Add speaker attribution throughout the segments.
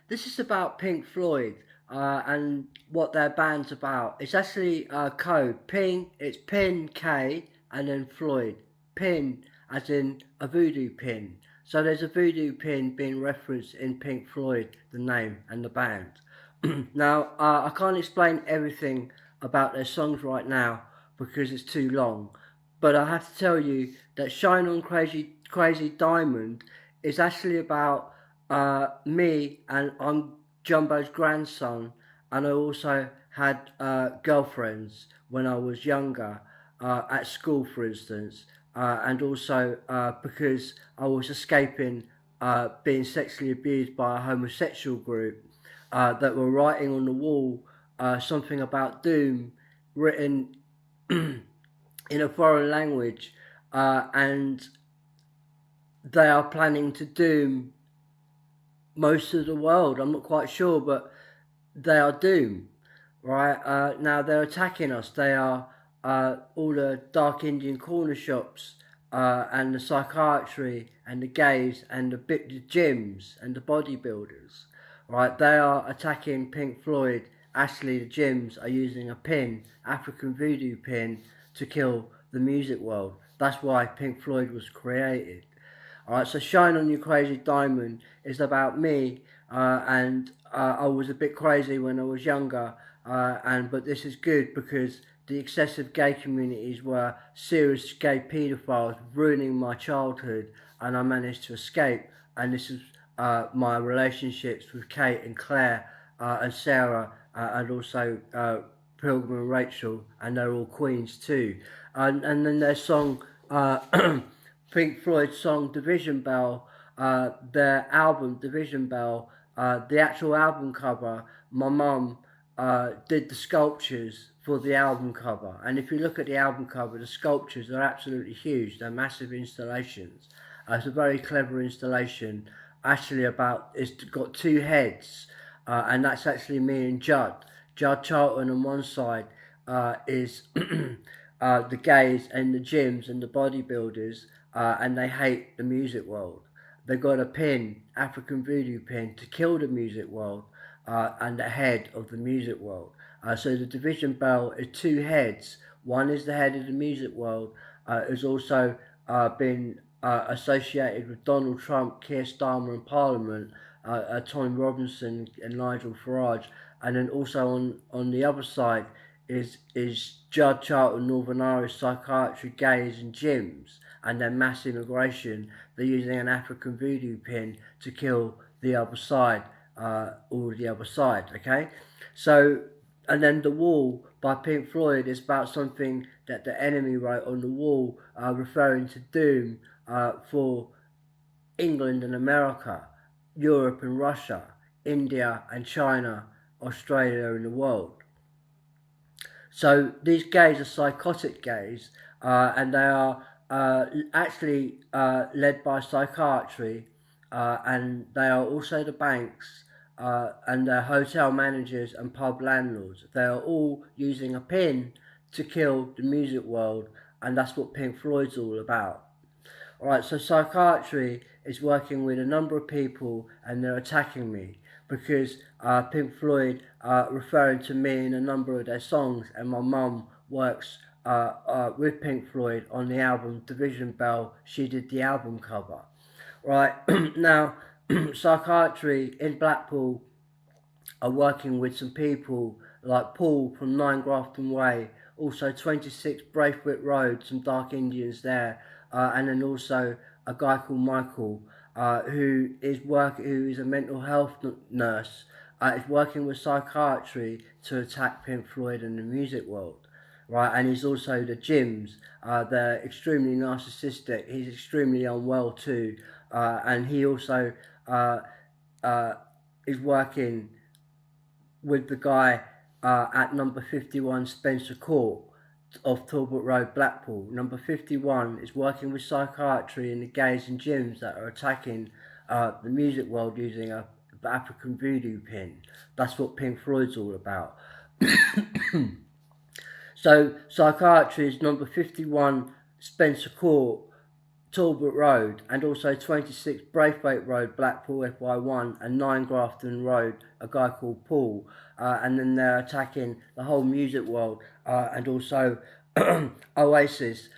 Speaker 1: This is about Pink Floyd and what their band's about. It's actually code. Ping, it's pin K and then Floyd. Pin as in a voodoo pin. So there's a voodoo pin being referenced in Pink Floyd, the name and the band. Now, I can't explain everything about their songs right now because it's too long. But I have to tell you that Shine On Crazy Crazy Diamond is actually about me, and I'm Jumbo's grandson, and I also had girlfriends when I was younger, at school, for instance, and also because I was escaping being sexually abused by a homosexual group that were writing on the wall something about doom written in a foreign language, and they are planning to doom most of the world. I'm not quite sure, but they are doomed, right? Now they're attacking us. They are all the dark Indian corner shops and the psychiatry and the gays and the gyms and the bodybuilders, right? They are attacking Pink Floyd. Actually, the gyms are using a pin, African voodoo pin, to kill the music world. That's why Pink Floyd was created. Alright, so Shine On You Crazy Diamond is about me, and I was a bit crazy when I was younger, but this is good because the excessive gay communities were serious gay paedophiles ruining my childhood, and I managed to escape. And this is my relationships with Kate and Claire and Sarah, and also Pilgrim and Rachel, and they're all queens too. And then their song. Pink Floyd's song Division Bell, their album Division Bell, the actual album cover, my mum did the sculptures for the album cover. And if you look at the album cover, the sculptures are absolutely huge. They're massive installations. It's a very clever installation. Actually, it's got two heads, and that's actually me and Judd. Judd Charlton on one side is the gays and the gyms and the bodybuilders, and they hate the music world. They got a pin, African voodoo pin, to kill the music world and the head of the music world. So the division bell is two heads. One is the head of the music world. It's also been associated with Donald Trump, Keir Starmer in Parliament, Tom Robinson and Nigel Farage, and then also on the other side is Judd Charlton, Northern Irish psychiatry, gays and gyms, and their mass immigration. They're using an African voodoo pin to kill the other side, or the other side. Okay, so and then The Wall by Pink Floyd is about something that the enemy wrote on the wall, referring to doom for England and America, Europe and Russia, India and China, Australia and the world. So these gays are psychotic gays, and they are actually led by psychiatry, and they are also the banks, and they're hotel managers and pub landlords. They are all using a pin to kill the music world, and that's what Pink Floyd's all about. Alright, so psychiatry is working with a number of people and they're attacking me because Pink Floyd referring to me in a number of their songs, and my mum works with Pink Floyd on the album Division Bell. She did the album cover. Right, now psychiatry in Blackpool are working with some people like Paul from 9 Grafton Way, also 26 Braithwaite Road, some dark Indians there, and then also a guy called Michael, who is a mental health nurse, is working with psychiatry to attack Pink Floyd and the music world, right? And he's also the gyms. They're extremely narcissistic. He's extremely unwell too, and he also is working with the guy at number 51 Spencer Court off Talbot Road, Blackpool. Number 51 is working with psychiatry and the gays and gyms that are attacking the music world using a African voodoo pin. That's what Pink Floyd's all about. So psychiatry is number 51 Spencer Court, Talbot Road, and also 26 Braithwaite Road, Blackpool FY1, and 9 Grafton Road, a guy called Paul. And then they're attacking the whole music world, and also Oasis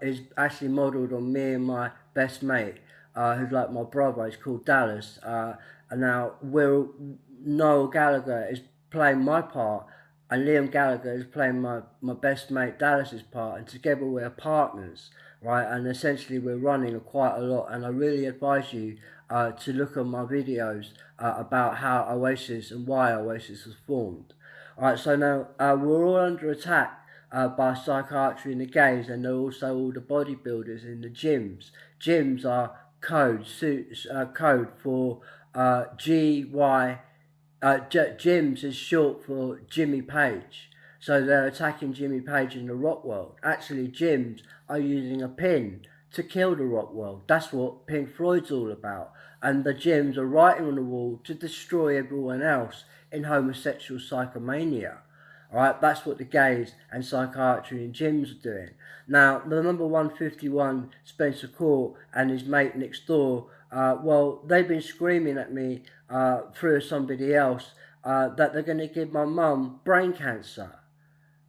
Speaker 1: is actually modelled on me and my best mate, who's like my brother. He's called Dallas. And now Noel Gallagher is playing my part, and Liam Gallagher is playing my best mate Dallas's part, and together we're partners, right? And essentially we're running quite a lot, and I really advise you to look at my videos about how Oasis and why Oasis was formed. Alright, so now we're all under attack by psychiatry and the gays, and they're also all the bodybuilders in the gyms. Gyms are code for GY. Jims is short for Jimmy Page. So they're attacking Jimmy Page in the rock world. Actually, Jims are using a pin to kill the rock world. That's what Pink Floyd's all about. And the Jims are writing on the wall to destroy everyone else in homosexual psychomania. Alright, that's what the gays and psychiatry and gyms are doing. Now, the number 151, Spencer Court, and his mate next door, well, they've been screaming at me through somebody else that they're going to give my mum brain cancer.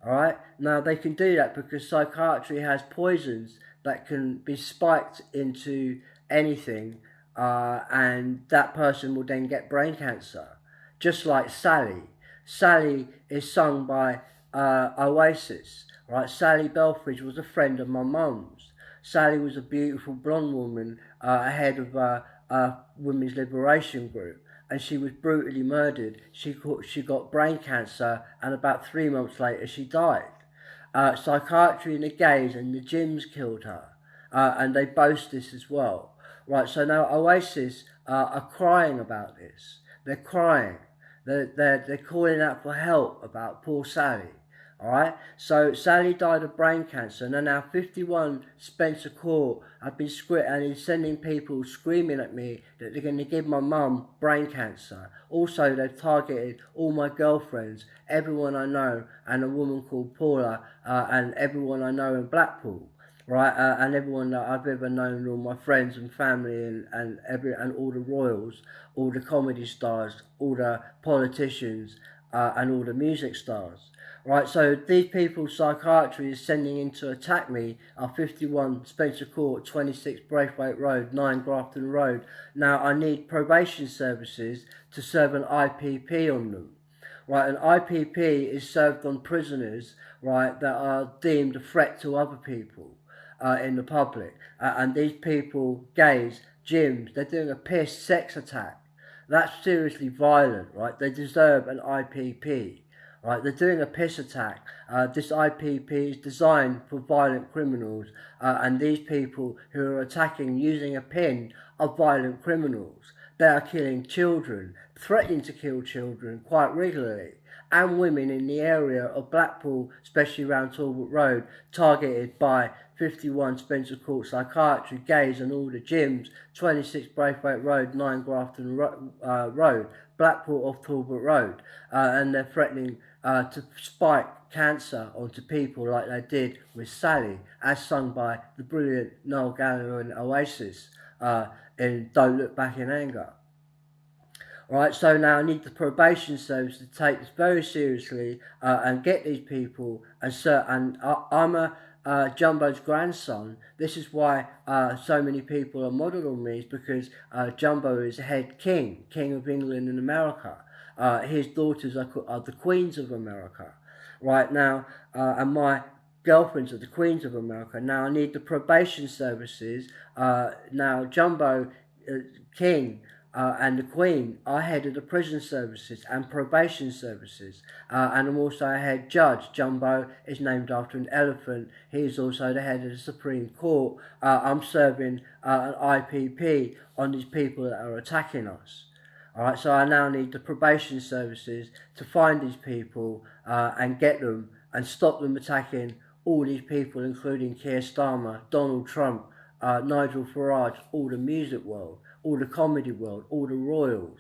Speaker 1: Alright, now they can do that because psychiatry has poisons that can be spiked into anything, and that person will then get brain cancer. Just like Sally. Sally is sung by Oasis. Right? Sally Belfridge was a friend of my mum's. Sally was a beautiful blonde woman, head of a women's liberation group, and she was brutally murdered. She got brain cancer, and about 3 months later she died. Psychiatry and the gays and the gyms killed her, and they boast this as well. Right, so now Oasis are crying about this. They're crying. They're calling out for help about poor Sally. Alright, so Sally died of brain cancer, and now 51 Spencer Court have been and he's sending people screaming at me that they're going to give my mum brain cancer. Also, they've targeted all my girlfriends, everyone I know, and a woman called Paula, and everyone I know in Blackpool. Right, and everyone that I've ever known, all my friends and family, and all the royals, all the comedy stars, all the politicians, and all the music stars. Right, so these people psychiatry is sending in to attack me are 51 Spencer Court, 26 Braithwaite Road, 9 Grafton Road. Now I need probation services to serve an IPP on them. Right, an IPP is served on prisoners, right, that are deemed a threat to other people in the public. And these people, gays, gyms, they're doing a piss sex attack. That's seriously violent, right? They deserve an IPP. Right, they're doing a piss attack. This IPP is designed for violent criminals, and these people who are attacking using a pin are violent criminals. They are killing children, threatening to kill children quite regularly, and women in the area of Blackpool, especially around Talbot Road, targeted by 51 Spencer Court Psychiatry, gays and all the gyms, 26 Braithwaite Road, 9 Grafton Road, Blackpool off Talbot Road, and they're threatening to spike cancer onto people like they did with Sally, as sung by the brilliant Noel Gallagher and Oasis in Don't Look Back in Anger. Right, so now I need the probation service to take this very seriously and get these people. And I'm Jumbo's grandson. This is why so many people are modelled on me, is because Jumbo is head king of England and America. His daughters are the queens of America. Right now, and my girlfriends are the queens of America. Now I need the probation services. Now Jumbo, King, and the Queen are head of the prison services and probation services, and I'm also a head judge. Jumbo is named after an elephant. He is also the head of the Supreme Court. I'm serving an IPP on these people that are attacking us. Alright, so I now need the probation services to find these people and get them and stop them attacking all these people, including Keir Starmer, Donald Trump, Nigel Farage, all the music world, all the comedy world, all the royals.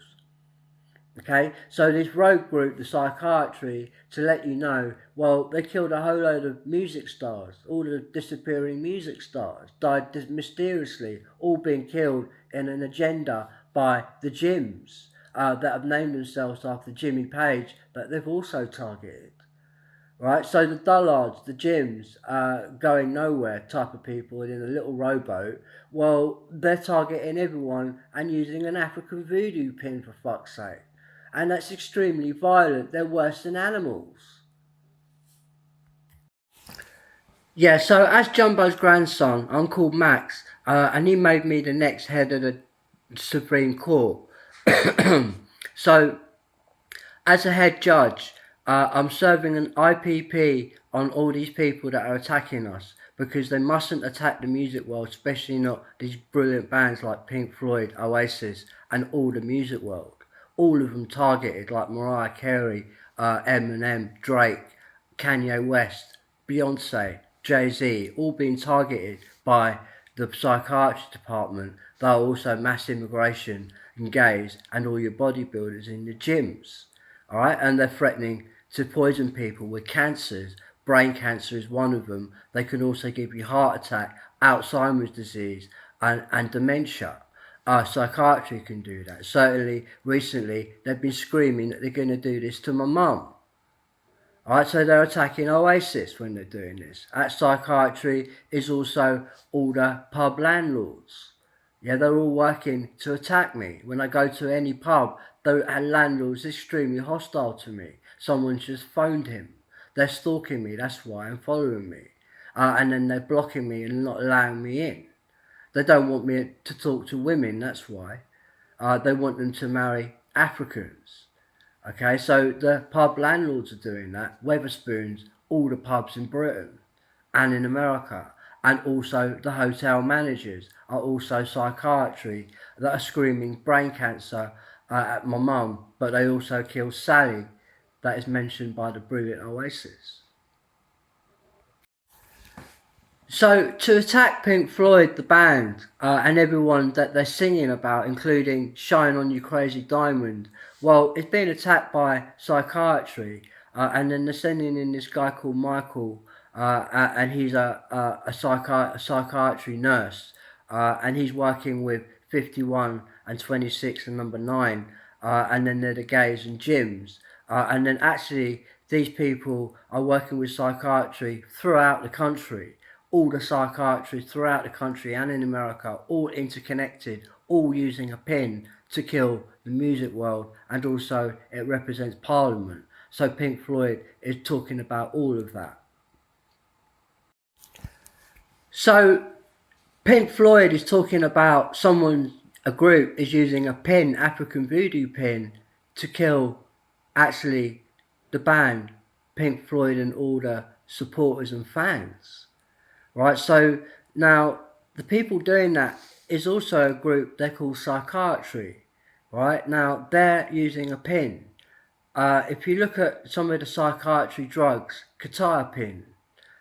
Speaker 1: Okay, so this rogue group, the psychiatry, to let you know, well, they killed a whole load of music stars. All the disappearing music stars died mysteriously, all being killed in an agenda by the gyms that have named themselves after Jimmy Page, that they've also targeted. Right, so the dullards, the gyms, going nowhere type of people in a little rowboat, well, they're targeting everyone and using an African voodoo pin, for fuck's sake. And that's extremely violent. They're worse than animals. Yeah, so as Jumbo's grandson, I'm called Max, and he made me the next head of the Supreme Court. So, as a head judge, I'm serving an IPP on all these people that are attacking us, because they mustn't attack the music world, especially not these brilliant bands like Pink Floyd, Oasis, and all the music world. All of them targeted, like Mariah Carey, Eminem, Drake, Kanye West, Beyonce, Jay-Z, all being targeted by the psychiatry department. There are also mass immigration and gays and all your bodybuilders in the gyms. Alright, and they're threatening to poison people with cancers. Brain cancer is one of them. They can also give you heart attack, Alzheimer's disease, and dementia. Psychiatry can do that. Certainly, recently, they've been screaming that they're going to do this to my mum. Alright, so they're attacking Oasis when they're doing this. At psychiatry is also all the pub landlords. Yeah, they're all working to attack me. When I go to any pub, the landlord's extremely hostile to me. Someone's just phoned him. They're stalking me, that's why, and following me. And then they're blocking me and not allowing me in. They don't want me to talk to women, that's why. They want them to marry Africans. Okay, so the pub landlords are doing that. Weatherspoons, all the pubs in Britain and in America. And also the hotel managers are also psychiatry that are screaming brain cancer at my mum. But they also killed Sally, that is mentioned by the brilliant Oasis. So to attack Pink Floyd, the band, and everyone that they're singing about, including Shine On You Crazy Diamond, well, it's been attacked by psychiatry, and then they're sending in this guy called Michael, and he's a psychiatry nurse, and he's working with 51 and 26 and number 9, and then they're the gays and gyms, and then actually these people are working with psychiatry throughout the country. All the psychiatrists throughout the country and in America, all interconnected, all using a pin to kill the music world, and also it represents Parliament. So Pink Floyd is talking about all of that. So Pink Floyd is talking about a group is using a pin, African voodoo pin, to kill actually the band Pink Floyd and all the supporters and fans. Right, so now the people doing that is also a group they're called psychiatry. Right, now they're using a pin. If you look at some of the psychiatry drugs, quetiapine,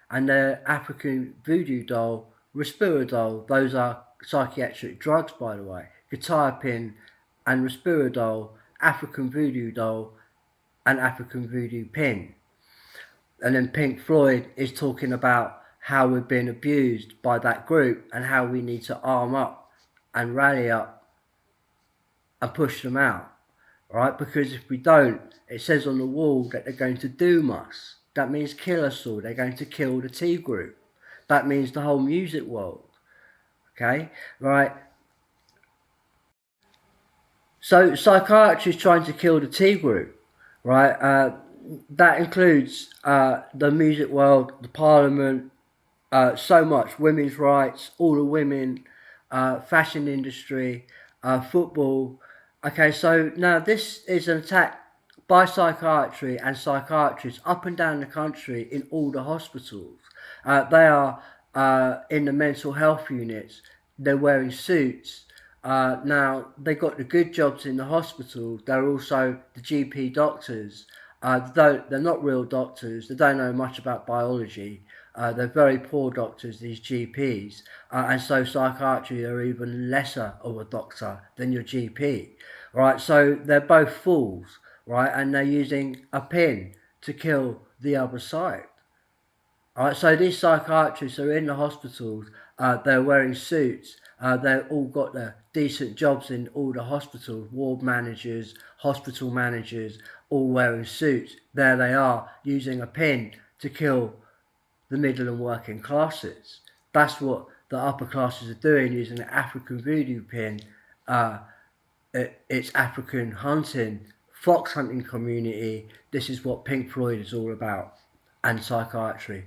Speaker 1: and the African voodoo doll, risperidone, those are psychiatric drugs, by the way. Quetiapine and risperidone, African voodoo doll, and African voodoo pin. And then Pink Floyd is talking about how we've been abused by that group and how we need to arm up and rally up and push them out, right? Because if we don't, it says on the wall that they're going to doom us. That means kill us all. They're going to kill the T group. That means the whole music world, okay? Right? So psychiatry is trying to kill the T group, right? That includes the music world, the Parliament, so much, women's rights, all the women, fashion industry, football. Okay, so now this is an attack by psychiatry and psychiatrists up and down the country in all the hospitals. They are in the mental health units. They're wearing suits. Now, they got the good jobs in the hospital. They're also the GP doctors. They're not real doctors. They don't know much about biology. They're very poor doctors, these GPs. And so psychiatry are even lesser of a doctor than your GP. right? So they're both fools, right? And they're using a pin to kill the other side. Right, so these psychiatrists are in the hospitals, they're wearing suits, they've all got their decent jobs in all the hospitals, ward managers, hospital managers, all wearing suits. There they are, using a pin to kill the middle and working classes. That's what the upper classes are doing, using the African voodoo pin. It's African hunting, fox hunting community. This is what Pink Floyd is all about, and psychiatry.